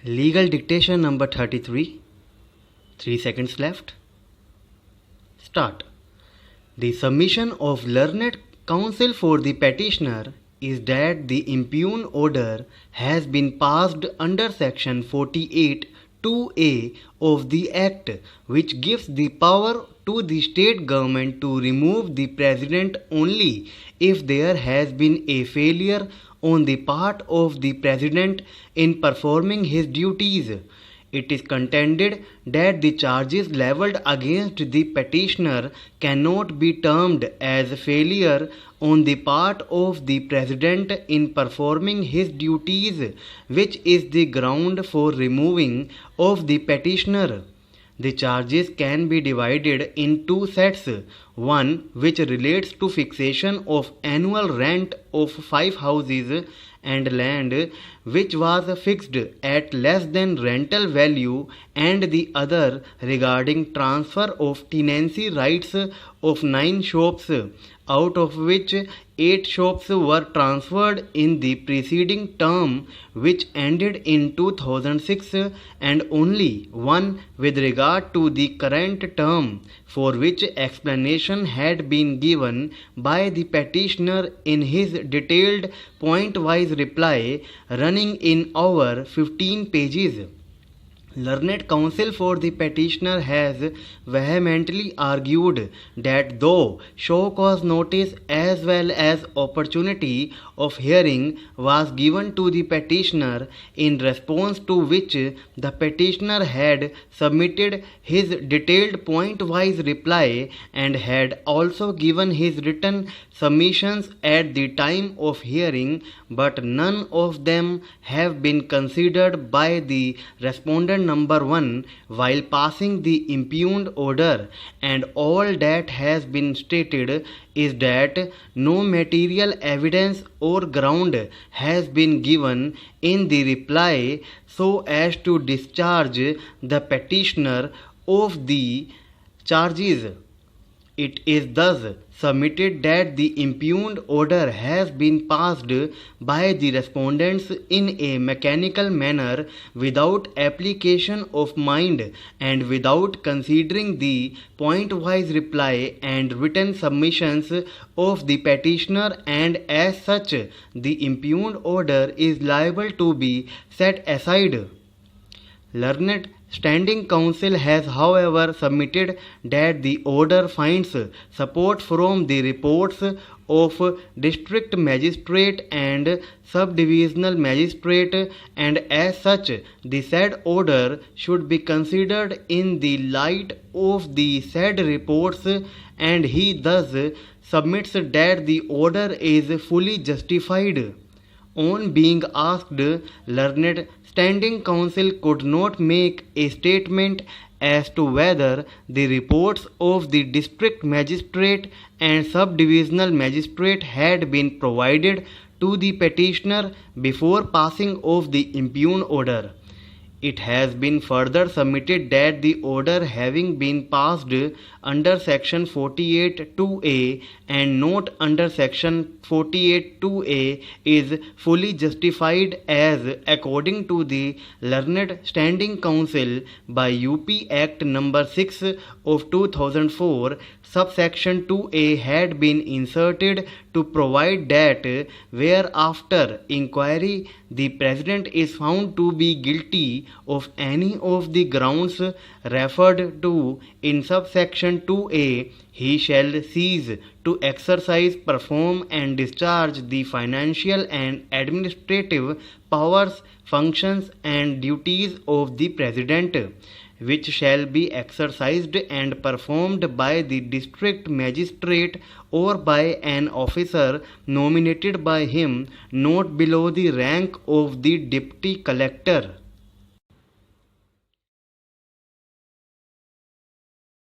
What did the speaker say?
Legal dictation number 33. 3 seconds left. Start. The submission of learned counsel for the petitioner is that the impugned order has been passed under section 48 2A of the Act, which gives the power to the state government to remove the president only if there has been a failure on the part of the president in performing his duties. It is contended that the charges levelled against the petitioner cannot be termed as failure on the part of the president in performing his duties, which is the ground for removing of the petitioner. The charges can be divided in two sets. One which relates to fixation of annual rent of 5 houses and land which was fixed at less than rental value, and the other regarding transfer of tenancy rights of 9 shops, out of which 8 shops were transferred in the preceding term which ended in 2006, and only one with regard to the current term, for which explanation had been given by the petitioner in his detailed point-wise reply running in over 15 pages. Learned counsel for the petitioner has vehemently argued that though show cause notice as well as opportunity of hearing was given to the petitioner, in response to which the petitioner had submitted his detailed point-wise reply and had also given his written submissions at the time of hearing, but none of them have been considered by the respondent number 1 while passing the impugned order, and all that has been stated is that no material evidence or ground has been given in the reply so as to discharge the petitioner of the charges. It is thus submitted that the impugned order has been passed by the respondents in a mechanical manner without application of mind and without considering the point-wise reply and written submissions of the petitioner, and as such the impugned order is liable to be set aside. Learned standing counsel has however submitted that the order finds support from the reports of district magistrate and subdivisional magistrate, and as such the said order should be considered in the light of the said reports, and he thus submits that the order is fully justified. On being asked, learned standing counsel could not make a statement as to whether the reports of the district magistrate and subdivisional magistrate had been provided to the petitioner before passing of the impugned order. It has been further submitted that the order having been passed under section 48 2A and not under section 48 2A is fully justified, as according to the learned standing counsel by UP Act number 6 of 2004, subsection 2A had been inserted to provide that where after inquiry the president is found to be guilty of any of the grounds referred to in subsection 2A, he shall cease to exercise, perform and discharge the financial and administrative powers, functions and duties of the president, which shall be exercised and performed by the district magistrate or by an officer nominated by him not below the rank of the deputy collector.